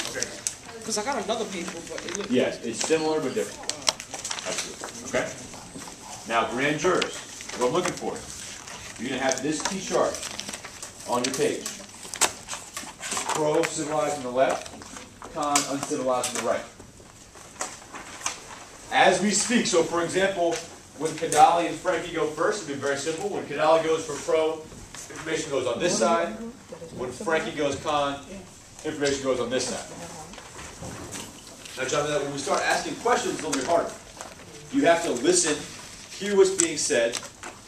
Okay. Because I got another paper, but it looks... Yes, it's similar but different. Absolutely. Okay? Now, grand jurors, what I'm looking for, you're going to have this T chart on your page. Pro, civilized on the left, con, uncivilized on the right. As we speak, so for example, when Kadali and Frankie go first, it'll be very simple. When Kadali goes for pro, information goes on this side. When Frankie goes con, information goes on this side. Now, John, when we start asking questions, it's a little bit harder. You have to listen, hear what's being said,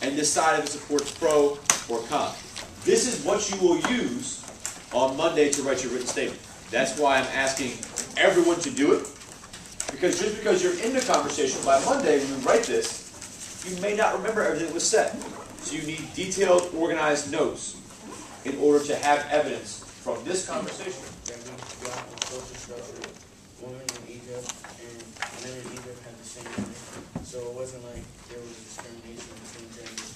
and decide if it supports pro or con. This is what you will use on Monday to write your written statement. That's why I'm asking everyone to do it. Because just because you're in the conversation, by Monday when you write this, you may not remember everything that was said. So you need detailed, organized notes in order to have evidence from this conversation. Women in Egypt and men in Egypt had the same right. So it wasn't like there was discrimination between genders.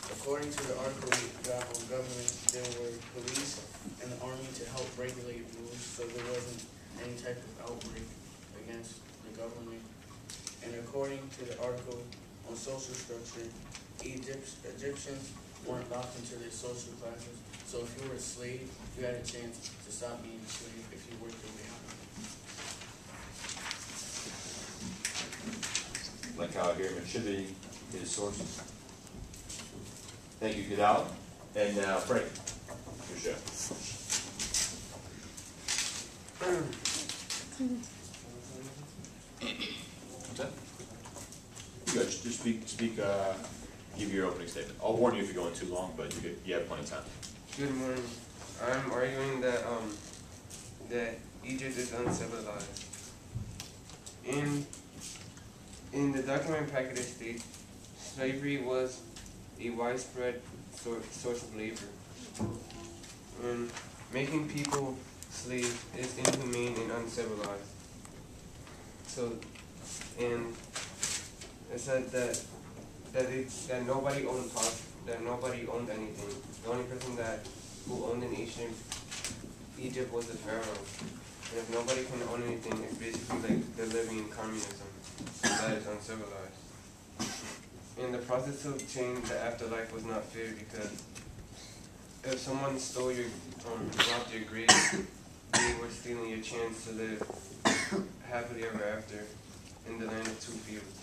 According to the article we got on government, there were police and the army to help regulate rules, so there wasn't any type of outbreak against the government. And according to the article on social structure, Egyptians weren't locked into their social classes. So if you were a slave, you had a chance to stop being a slave if you worked your way out. Like how here Machidi is sources. Thank you, Kadal. And now, Frank, your show. What's that? You go. Just speak. Give your opening statement. I'll warn you if you're going too long, but you have plenty of time. Good morning. I'm arguing that Egypt is uncivilized. In the document package states, slavery was a widespread source of labor. And making people slaves is inhumane and uncivilized. So, and it said that nobody owned anything. The only person who owned an ancient Egypt was the pharaoh. And if nobody can own anything, it's basically like they're living in communism. So that is uncivilized. In the process of change, the afterlife was not fair because if someone stole robbed your grave, they were stealing your chance to live happily ever after in the land of two fields.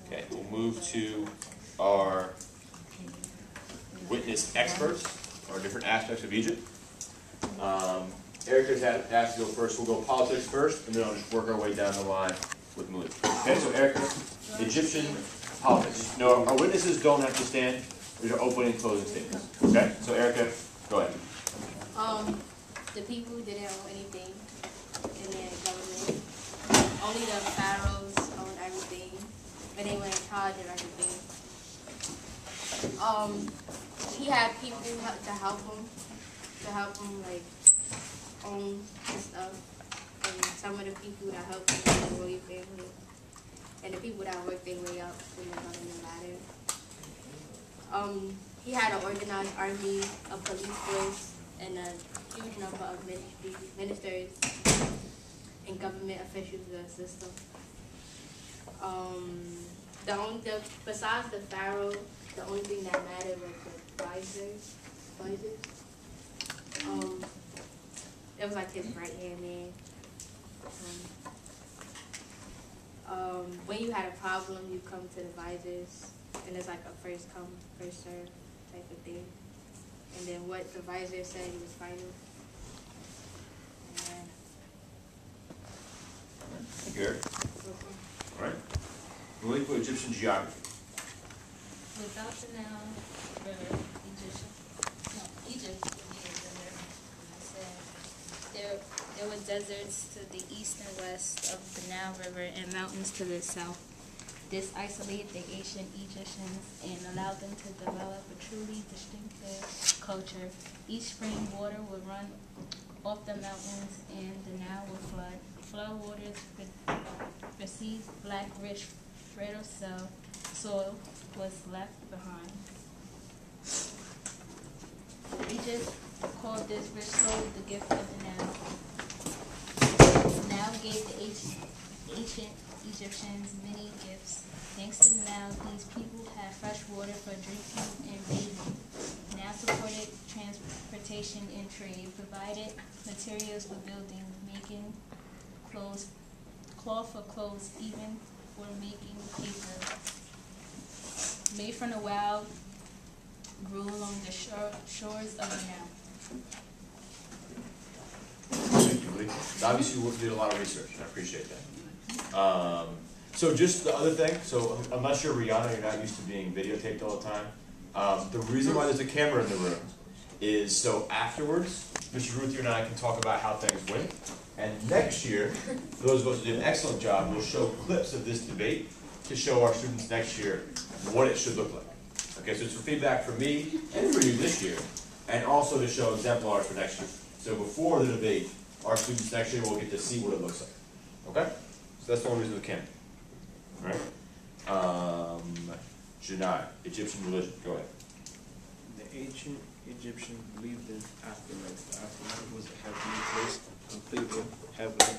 Okay, we'll move to our witness experts, or different aspects of Egypt. Erica's asked to go first. We'll go politics first, and then I'll just work our way down the line with Moody. Okay, so Erica, Egyptian politics. No, our witnesses don't have to stand. These are opening and closing statements. Okay, so Erica, go ahead. The people didn't own anything in their government. Only the pharaohs owned everything, and they were in charge of everything. He had people to help him like own his stuff, and some of the people that helped him were the royal family, and the people that worked their way up in the government ladder. He had an organized army, a police force, and a huge number of ministers and government officials to assist him. Besides the pharaoh, the only thing that mattered was the advisors. It was like his right-hand man. When you had a problem, you come to the advisors, and it's like a first come, first serve type of thing. And then what the advisor said, he was final. Thank you, Eric. All right. We'll look for Egyptian geography. Without the Nile River, Egypt would be a desert. There were deserts to the east and west of the Nile River and mountains to the south. This isolated the ancient Egyptians and allowed them to develop a truly distinctive culture. Each spring, water would run off the mountains and the Nile would flood. Flood waters receive black, rich fertile soil was left behind. Egypt called this rich soil the gift of the Nile. Nile gave the ancient Egyptians many gifts. Thanks to the Nile, these people had fresh water for drinking and bathing. Nile supported transportation and trade, provided materials for building, making cloth for clothes, even for making paper. Made from the wild, grew along the shores of the Nile. Thank you, Lee. So obviously, you did a lot of research, and I appreciate that. So just the other thing, so I'm not sure, Rihanna, you're not used to being videotaped all the time. The reason why there's a camera in the room is so afterwards, Mr. Ruth, you and I can talk about how things went. And next year, for those of us who did an excellent job, we'll show clips of this debate to show our students next year what it should look like. Okay, so it's for feedback from me and for you this year, and also to show exemplars for next year. So before the debate, our students next year will get to see what it looks like. Okay? So that's the only reason we can. All right? Janai, Egyptian religion. Go ahead. The ancient Egyptians believed in afterlife. The afterlife was a heavenly place, completely heavenly on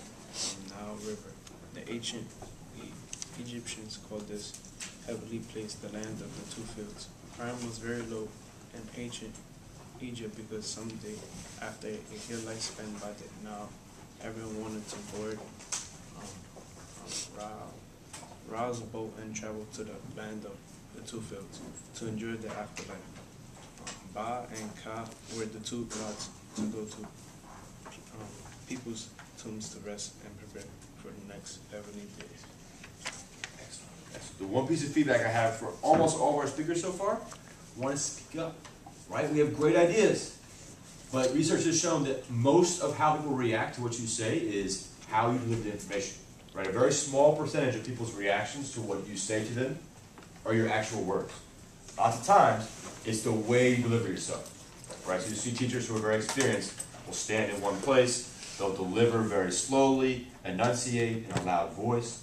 the Nile River. The ancient Egyptians called this heavenly place the land of the two fields. Crime was very low in ancient Egypt because someday, after a year lifespan by the Nile, everyone wanted to board rouse a boat and travel to the land of the two fields to enjoy the afterlife. Ba and Ka were the two gods to go to people's tombs to rest and prepare for the next heavenly days. Excellent. The one piece of feedback I have for almost all of our speakers so far, want to speak up, right? We have great ideas, but research has shown that most of how people react to what you say is how you deliver the information, right? A very small percentage of people's reactions to what you say to them are your actual words. Lots of times, it's the way you deliver yourself, right? So you see teachers who are very experienced will stand in one place, they'll deliver very slowly, enunciate in a loud voice.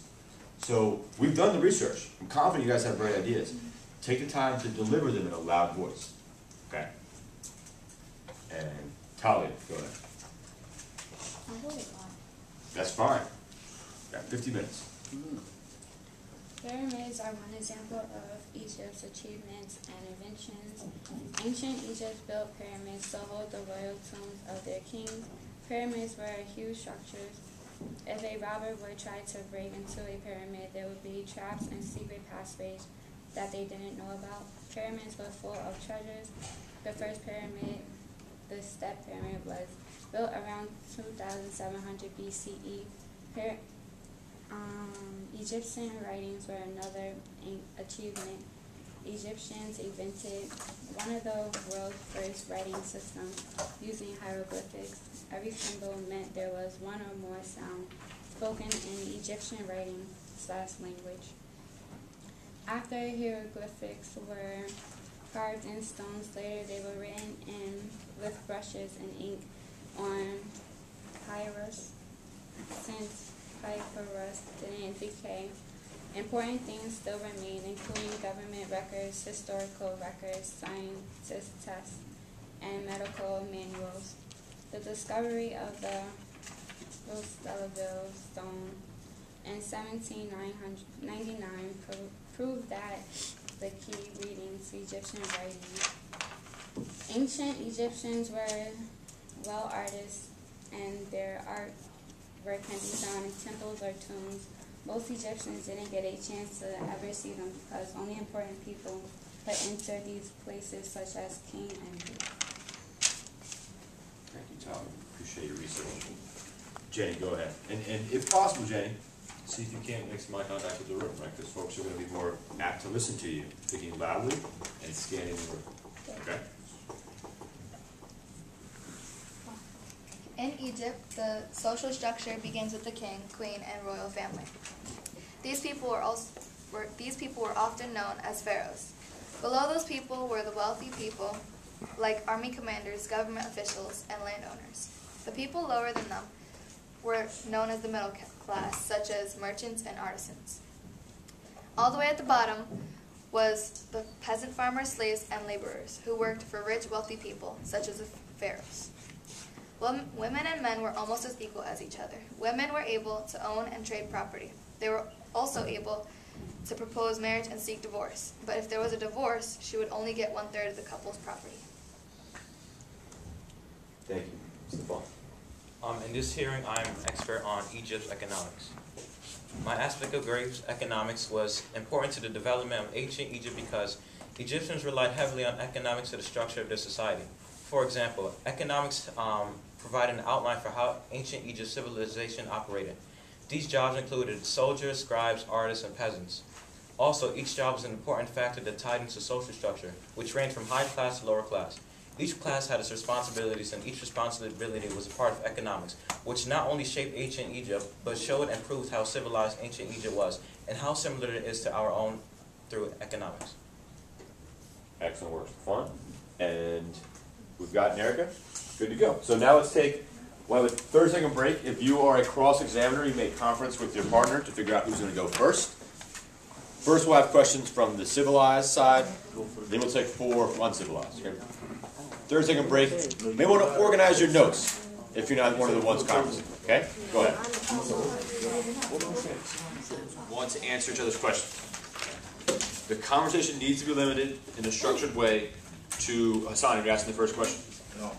So we've done the research. I'm confident you guys have great ideas. Take the time to deliver them in a loud voice, okay? And Talia, go ahead. That's fine. Got 50 minutes. Pyramids are one example of Egypt's achievements and inventions. Ancient Egypt built pyramids to hold the royal tombs of their kings. Pyramids were huge structures. If a robber would try to break into a pyramid, there would be traps and secret passageways that they didn't know about. Pyramids were full of treasures. The first pyramid, the Step Pyramid, was built around 2700 BCE. Egyptian writings were another achievement. Egyptians invented one of the world's first writing systems using hieroglyphics. Every symbol meant there was one or more sound spoken in Egyptian writing/language. After hieroglyphics were carved in stones, later they were written in with brushes and ink on papyrus. Since papyrus didn't decay, important things still remain, including government records, historical records, scientist tests, and medical manuals. The discovery of the Rosellville stone in 1799 proved that the key readings to Egyptian writings. Ancient Egyptians were well artists, and their artwork can be found in temples or tombs. Most Egyptians didn't get a chance to ever see them because only important people could enter these places, such as king and duke. Thank you, Tyler. Appreciate your research. Jenny, go ahead. And if possible, Jenny, see if you can't make some eye contact with the room, right? Because folks are going to be more apt to listen to you, speaking loudly and scanning the room. Okay? In Egypt, the social structure begins with the king, queen, and royal family. These people were often known as pharaohs. Below those people were the wealthy people, like army commanders, government officials, and landowners. The people lower than them were known as the middle class, such as merchants and artisans. All the way at the bottom was the peasant farmers, slaves, and laborers who worked for rich, wealthy people, such as the pharaohs. Women and men were almost as equal as each other. Women were able to own and trade property. They were also able to propose marriage and seek divorce. But if there was a divorce, she would only get 1/3 of the couple's property. Thank you. Stefan. In this hearing, I am an expert on Egypt's economics. My aspect of Greek economics was important to the development of ancient Egypt because Egyptians relied heavily on economics to the structure of their society. For example, economics provided an outline for how ancient Egypt's civilization operated. These jobs included soldiers, scribes, artists, and peasants. Also, each job was an important factor that tied into social structure, which ranged from high class to lower class. Each class had its responsibilities, and each responsibility was a part of economics, which not only shaped ancient Egypt, but showed and proved how civilized ancient Egypt was, and how similar it is to our own through economics. Excellent work, Stefan. And we've got Erica. Good to go. So now we'll have a 30-second break. If you are a cross-examiner, you make conference with your partner to figure out who's going to go first. First, we'll have questions from the civilized side. Then we'll take 4 from uncivilized. Okay? 30-second break. You may want to organize your notes if you're not one of the ones conferencing. Okay? Go ahead. Want to answer each other's questions. The conversation needs to be limited in a structured way to Hassan. Are you asking the first question? No.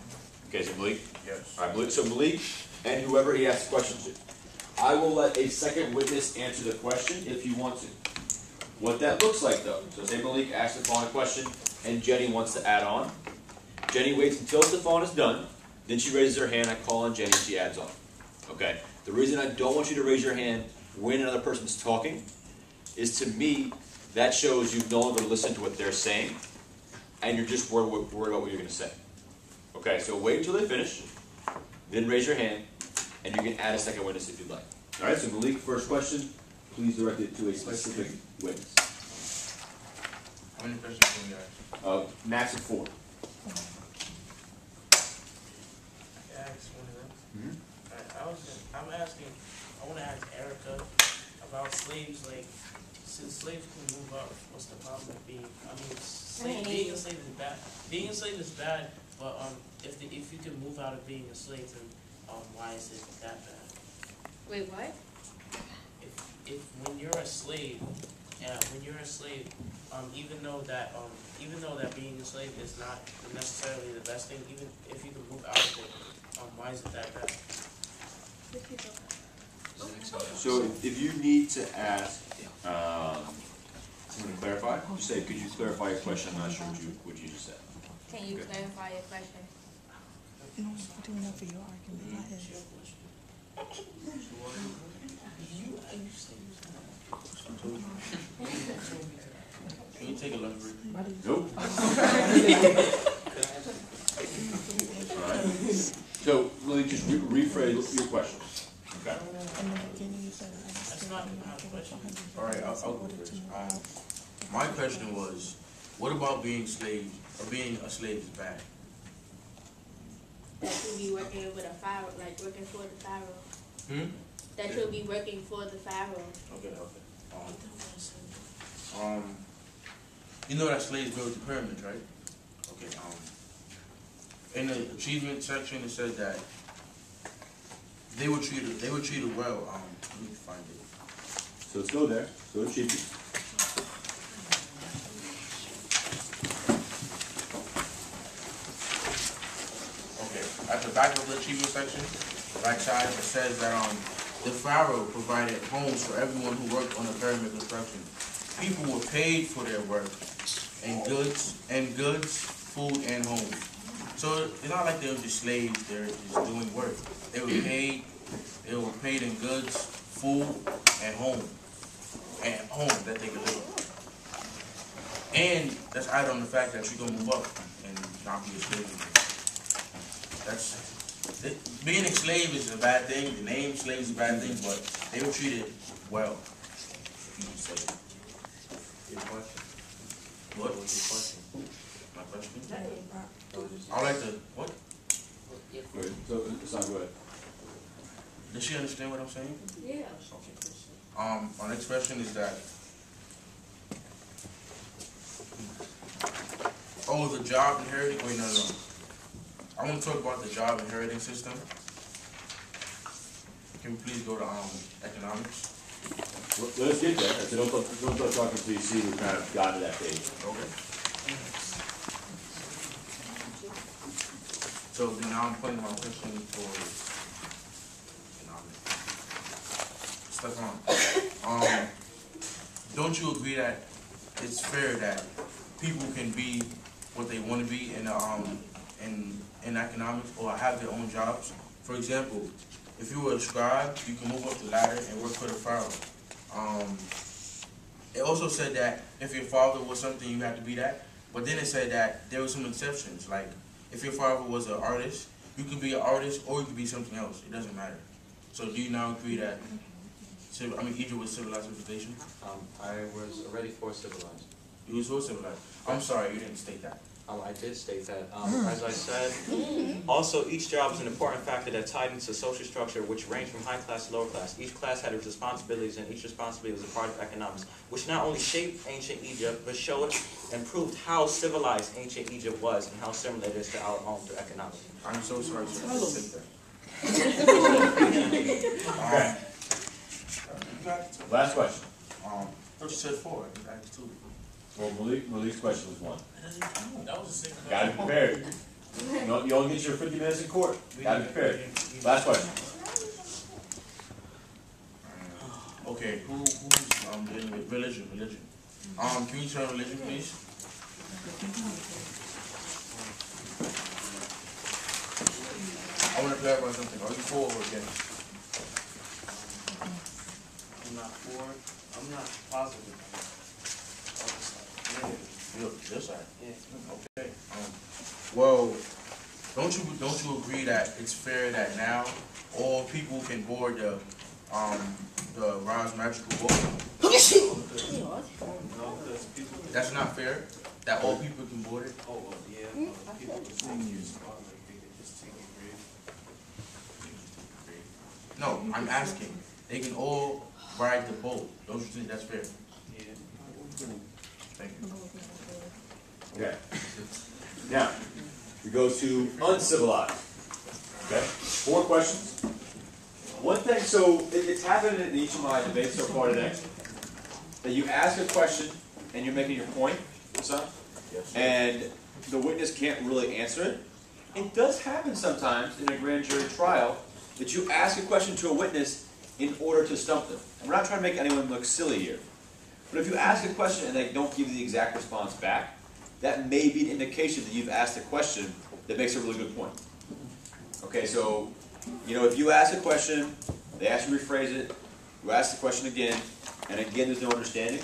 Okay, so Malik? Yes. All right, Malik. So Malik and whoever he asks the question to. I will let a second witness answer the question if you want to. What that looks like, though. So say Malik asks Stefan a question and Jenny wants to add on. Jenny waits until Stefan is done. Then she raises her hand. I call on Jenny and she adds on. Okay? The reason I don't want you to raise your hand when another person's talking is, to me, that shows you've no longer listened to what they're saying and you're just worried about what you're going to say. Okay, so wait until they finish, then raise your hand, and you can add a second witness if you'd like. All right, so Malik, first question, please direct it to a specific witness. How many questions can you ask? Max of 4. I asked one of them. I want to ask Erica about slaves. Like, since slaves can move up, what's the problem with being? I mean, being a slave is bad. Being a slave is bad, but if you can move out of being a slave, then why is it that bad? Wait, what? If when you're a slave, even though that being a slave is not necessarily the best thing, even if you can move out of it, why is it that bad? So if you need to ask someone to clarify, just say, could you clarify your question? I'm not sure what you just said. Can you clarify your question? No, I'm doing that for your argument, not his. Can you take a lunch break? Nope. Alright. So really just rephrase your question. Okay. That's not my question. Alright, I'll go first. My question was, what about being slaves, or being a slave is bad? That you'll be working with a pharaoh, like working for the pharaoh. That you'll be working for the pharaoh. Okay. You know that slaves built the pyramids, right? Okay. In the achievement section, it said that they were treated well. Let me find it. So let's go there. Go to achievement. Okay. At the back of the achievement section, right side, it says that the pharaoh provided homes for everyone who worked on the pyramid construction. People were paid for their work, and goods, food, and homes. So it's not like they were just slaves; they're just doing work. They were paid. They were paid in goods, food, and home that they could live on. And that's added on the fact that you're gonna move up and not be a slave anymore. Being a slave is a bad thing. The name slave is a bad thing, but they were treated well. If you would say. Your question. What was your question? My question? I like to what? Wait, so Hassan, go ahead. Does she understand what I'm saying? Yeah. Okay. My next question is that Oh, the job inheriting? Wait, no. I want to talk about the job inheriting system. Can we please go to economics? Let's get there. So don't start talking until you see we kind of got to that page. Okay. So then now I'm putting my question for Stefan. Don't you agree that it's fair that people can be what they want to be in economics or have their own jobs? For example, if you were a scribe, you can move up the ladder and work for the pharaoh. It also said that if your father was something, you had to be that. But then it said that there were some exceptions. Like, if your father was an artist, you could be an artist or you could be something else. It doesn't matter. So do you now agree that, Egypt was civilized civilization? I was already for civilized. You was for civilized. I'm sorry, you didn't state that. I did state that. As I said, also each job is an important factor that tied into social structure, which ranged from high class to lower class. Each class had its responsibilities, and each responsibility was a part of economics, which not only shaped ancient Egypt, but showed and proved how civilized ancient Egypt was and how similar it is to our own through economics. I'm so sorry, sir. I didn't state that. Last question. First you said 4, I asked 2. Well, Malik's question was 1. That was a 6. Got to be prepared. You only get your 50 minutes in court. Got to be prepared. Last question. Okay, who's dealing with religion? Can you turn religion, please? I want to clarify something. Are you for or against? I'm not for. I'm not positive. This side. Yeah. Okay. Well, don't you agree that it's fair that now all people can board the Ron's magical boat? That's not fair. That all people can board it. Oh, well, yeah. People would think you're smart, like they could just take a grade. No, I'm asking. They can all ride the boat. Don't you think that's fair? Yeah. Thank you. Okay. Now, we go to uncivilized. Okay? 4 questions. One thing, so it's happened in each of my debates so far today, that you ask a question and you're making your point, son, and the witness can't really answer it. It does happen sometimes in a grand jury trial that you ask a question to a witness in order to stump them. And we're not trying to make anyone look silly here. But if you ask a question and they don't give you the exact response back, that may be an indication that you've asked a question that makes a really good point. Okay, so, if you ask a question, they ask you to rephrase it, you ask the question again, and again there's no understanding,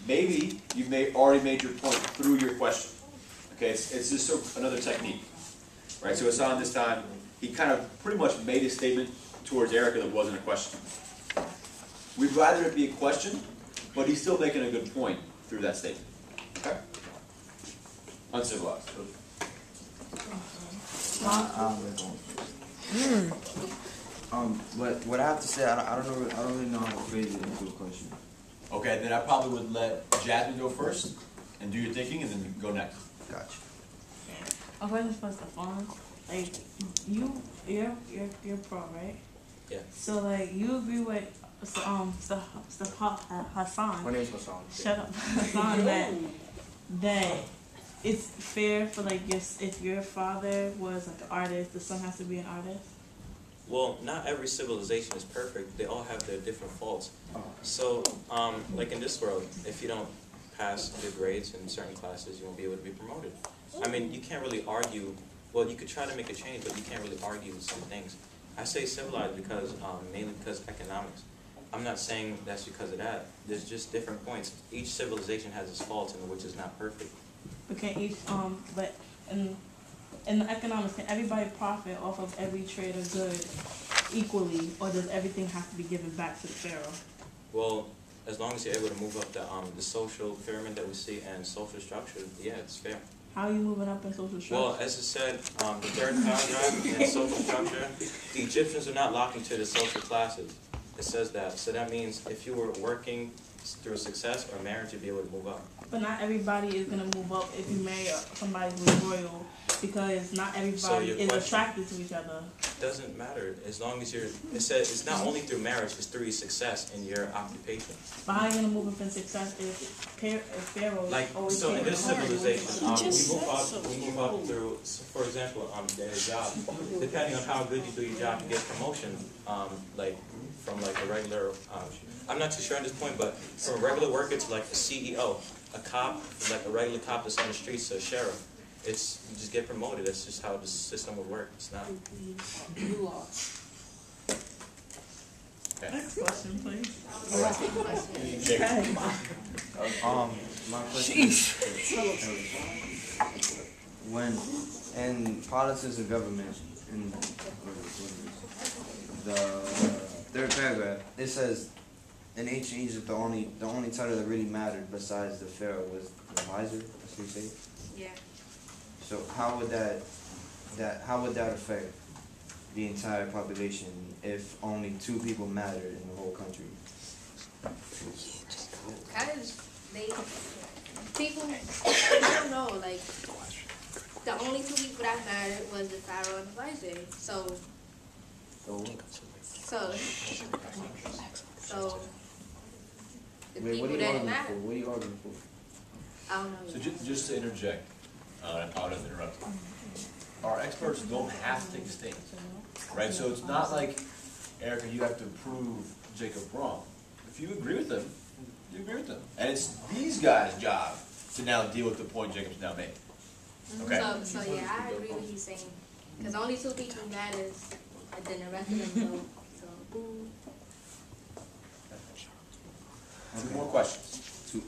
maybe you've already made your point through your question. Okay, it's just sort of another technique. Right, so Hassan this time, he kind of pretty much made a statement towards Erica that wasn't a question. We'd rather it be a question, but he's still making a good point through that statement. Okay? Uncivilized. But what I have to say, I don't really know how to phrase it into a question. Okay, then I probably would let Jasmine go first and do your thinking, and then you can go next. Gotcha. A question for Stefan. Like, you're pro, right? Yeah. So, like, you agree with Hassan. My name's Hassan. Shut up, Hassan. that it's fair for, like, if your father was like an artist, the son has to be an artist. Well, not every civilization is perfect. They all have their different faults. So, like in this world, if you don't pass your grades in certain classes, you won't be able to be promoted. I mean, you can't really argue. Well, you could try to make a change, but you can't really argue with some things. I say civilized because, mainly because economics. I'm not saying that's because of that. There's just different points. Each civilization has its faults, and which is not perfect. Okay, but in the economics, can everybody profit off of every trade or good equally, or does everything have to be given back to the pharaoh? Well, as long as you're able to move up the social pyramid that we see and social structure, yeah, it's fair. How are you moving up in social structure? Well, as it said, the third paragraph in social structure, the Egyptians are not locked into the social classes. It says that. So that means if you were working through success or marriage, you'll be able to move up. But not everybody is gonna move up if you marry somebody who's royal, because not everybody your is question- attracted to each other. Doesn't matter as long as you're. It says it's not only through marriage; it's through your success in your occupation. But how are you gonna move up in success if Pharaoh Like always so, in taking this the hard? civilization, we move up through. For example, in a job, depending on how good you do your job, you get promotion. Like from like a regular. I'm not too sure at this point, but from a regular worker to like a CEO, a cop, like a regular cop that's on the streets, so a sheriff. It's you just get promoted. That's just how the system would work. It's not. Next question, please. My question is, when in politics and government, in the third paragraph, it says, in ancient Egypt, the only title that really mattered besides the pharaoh was the advisor. That's what you say. Yeah. So how would that affect the entire population if only 2 people mattered in the whole country? Because people, I don't know, like, the only 2 people that mattered was the pharaoh and the advisor. So the Wait, people what are you that arguing matter. for? What are you arguing for? I don't know. So just to interject, I apologize to interrupt. Our experts don't have to take a stand, right? So it's not like, Erica, you have to prove Jacob wrong. If you agree with them, you agree with them. And it's these guys' job to now deal with the point Jacob's now made. Okay? So yeah, I agree with you saying, because only 2 people matters, and then the rest of them don't. So, 2 more questions. Two.